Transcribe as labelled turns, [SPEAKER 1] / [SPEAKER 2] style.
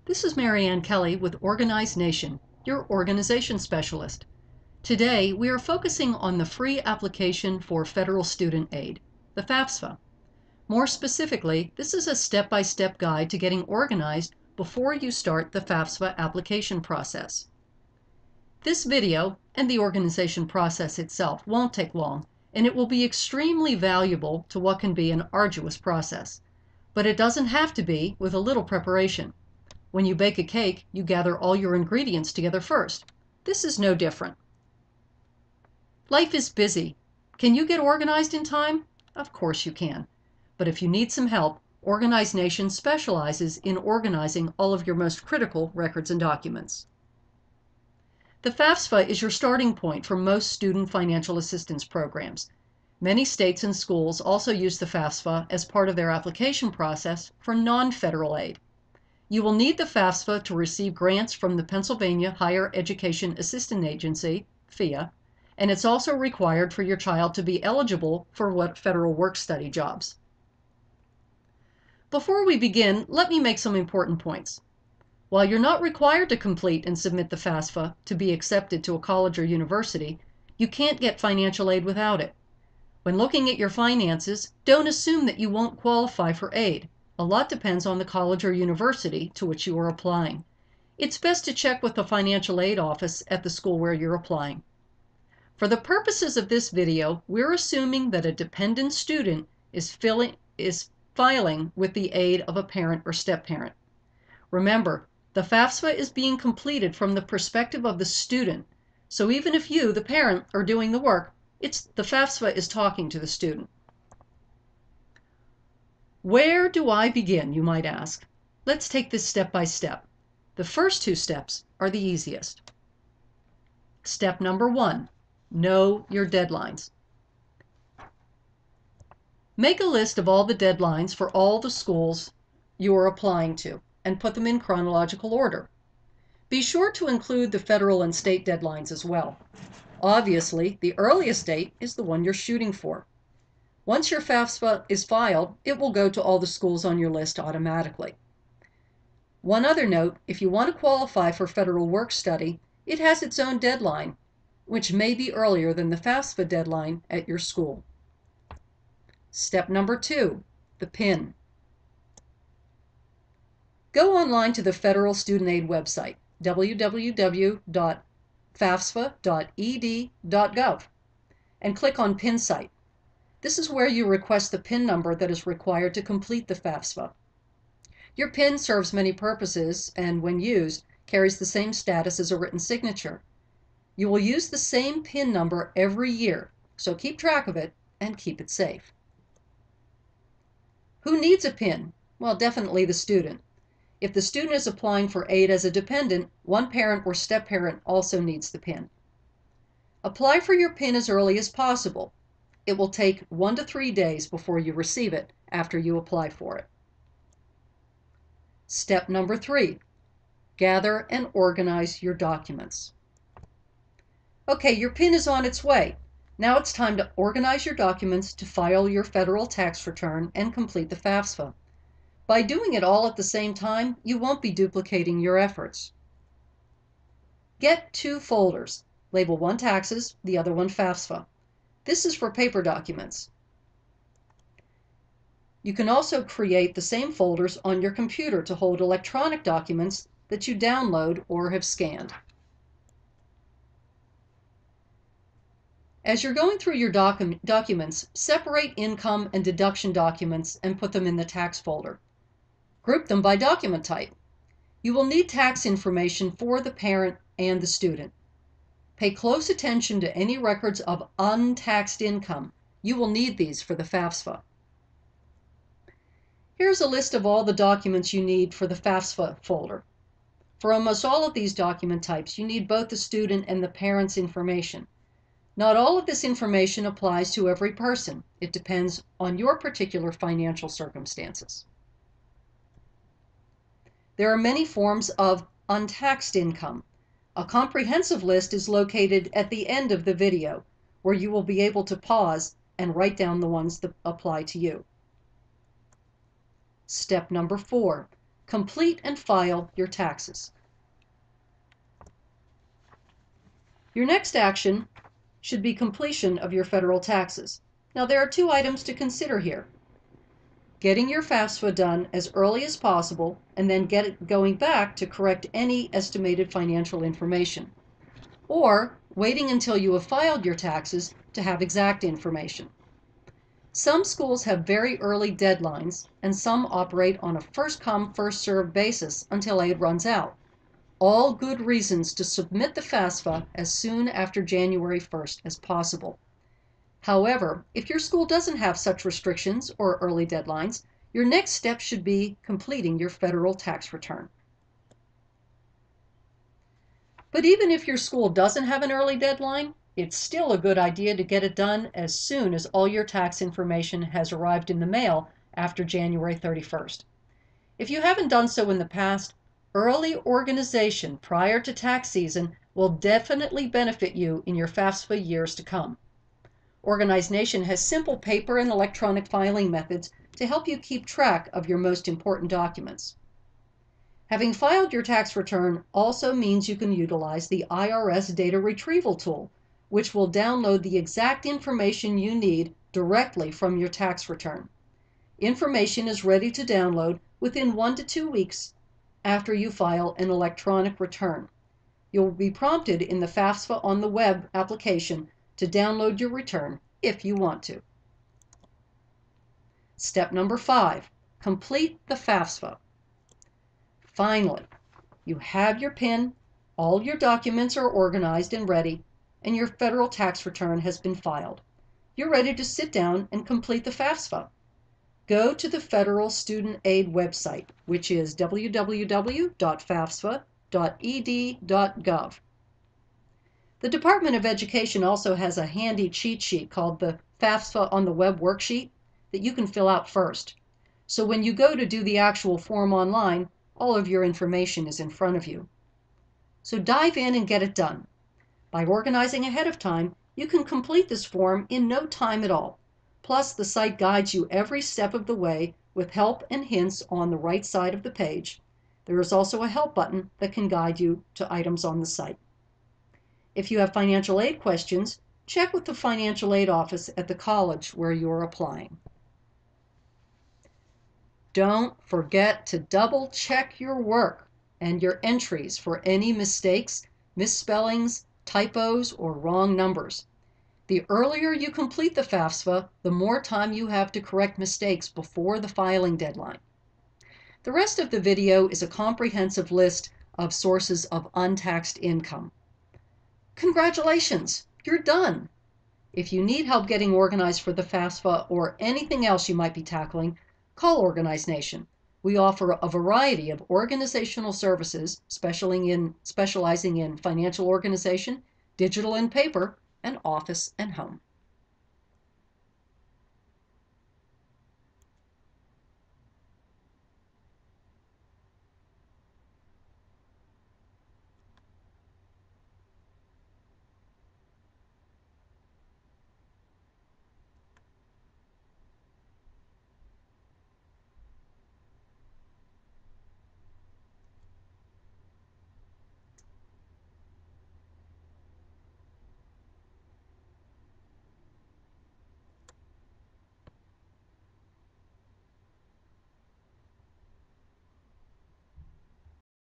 [SPEAKER 1] This is Marianne Kelly with Organized Nation, your organization specialist. Today, we are focusing on the free application for federal student aid, the FAFSA. More specifically, this is a step-by-step guide to getting organized before you start the FAFSA application process. This video and the organization process itself won't take long, and it will be extremely valuable to what can be an arduous process. But it doesn't have to be with a little preparation. When you bake a cake, you gather all your ingredients together first. This is no different. Life is busy. Can you get organized in time? Of course you can. But if you need some help, Organized Nation specializes in organizing all of your most critical records and documents. The FAFSA is your starting point for most student financial assistance programs. Many states and schools also use the FAFSA as part of their application process for non-federal aid. You will need the FAFSA to receive grants from the Pennsylvania Higher Education Assistance Agency, PHEA, and it's also required for your child to be eligible for federal work-study jobs. Before we begin, let me make some important points. While you're not required to complete and submit the FAFSA to be accepted to a college or university, you can't get financial aid without it. When looking at your finances, don't assume that you won't qualify for aid. A lot depends on the college or university to which you are applying. It's best to check with the financial aid office at the school where you're applying. For the purposes of this video, we're assuming that a dependent student is filing with the aid of a parent or step-parent. Remember, the FAFSA is being completed from the perspective of the student, so even if you, the parent, are doing the work, the FAFSA is talking to the student. Where do I begin, you might ask? Let's take this step by step. The first two steps are the easiest. Step number 1, know your deadlines. Make a list of all the deadlines for all the schools you are applying to and put them in chronological order. Be sure to include the federal and state deadlines as well. Obviously, the earliest date is the one you're shooting for. Once your FAFSA is filed, it will go to all the schools on your list automatically. One other note, if you want to qualify for federal work study, it has its own deadline, which may be earlier than the FAFSA deadline at your school. Step number 2, the PIN. Go online to the Federal Student Aid website, www.fafsa.ed.gov, and click on PIN site. This is where you request the PIN number that is required to complete the FAFSA. Your PIN serves many purposes and, when used, carries the same status as a written signature. You will use the same PIN number every year, so keep track of it and keep it safe. Who needs a PIN? Well, definitely the student. If the student is applying for aid as a dependent, one parent or step-parent also needs the PIN. Apply for your PIN as early as possible. It will take 1 to 3 days before you receive it after you apply for it. Step number 3, gather and organize your documents. Okay, your PIN is on its way. Now it's time to organize your documents to file your federal tax return and complete the FAFSA. By doing it all at the same time, you won't be duplicating your efforts. Get 2 folders. Label one taxes, the other one FAFSA. This is for paper documents. You can also create the same folders on your computer to hold electronic documents that you download or have scanned. As you're going through your documents, separate income and deduction documents and put them in the tax folder. Group them by document type. You will need tax information for the parent and the student. Pay close attention to any records of untaxed income. You will need these for the FAFSA. Here's a list of all the documents you need for the FAFSA folder. For almost all of these document types, you need both the student and the parent's information. Not all of this information applies to every person. It depends on your particular financial circumstances. There are many forms of untaxed income. A comprehensive list is located at the end of the video, where you will be able to pause and write down the ones that apply to you. Step number 4, Complete and file your taxes. Your next action should be completion of your federal taxes. Now, there are two items to consider here. Getting your FAFSA done as early as possible and then going back to correct any estimated financial information. Or waiting until you have filed your taxes to have exact information. Some schools have very early deadlines, and some operate on a first-come, first-served basis until aid runs out. All good reasons to submit the FAFSA as soon after January 1st as possible. However, if your school doesn't have such restrictions or early deadlines, your next step should be completing your federal tax return. But even if your school doesn't have an early deadline, it's still a good idea to get it done as soon as all your tax information has arrived in the mail after January 31st. If you haven't done so in the past, early organization prior to tax season will definitely benefit you in your FAFSA years to come. Organized Nation has simple paper and electronic filing methods to help you keep track of your most important documents. Having filed your tax return also means you can utilize the IRS data retrieval tool, which will download the exact information you need directly from your tax return. Information is ready to download within 1 to 2 weeks after you file an electronic return. You'll be prompted in the FAFSA on the web application to download your return if you want to. Step number 5, complete the FAFSA. Finally, you have your PIN, all your documents are organized and ready, and your federal tax return has been filed. You're ready to sit down and complete the FAFSA. Go to the Federal Student Aid website, which is www.fafsa.ed.gov. The Department of Education also has a handy cheat sheet called the FAFSA on the Web worksheet that you can fill out first. So when you go to do the actual form online, all of your information is in front of you. So dive in and get it done. By organizing ahead of time, you can complete this form in no time at all. Plus, the site guides you every step of the way with help and hints on the right side of the page. There is also a help button that can guide you to items on the site. If you have financial aid questions, check with the financial aid office at the college where you're applying. Don't forget to double check your work and your entries for any mistakes, misspellings, typos, or wrong numbers. The earlier you complete the FAFSA, the more time you have to correct mistakes before the filing deadline. The rest of the video is a comprehensive list of sources of untaxed income. Congratulations, you're done. If you need help getting organized for the FAFSA or anything else you might be tackling, call Organized Nation. We offer a variety of organizational services specializing in financial organization, digital and paper, and office and home.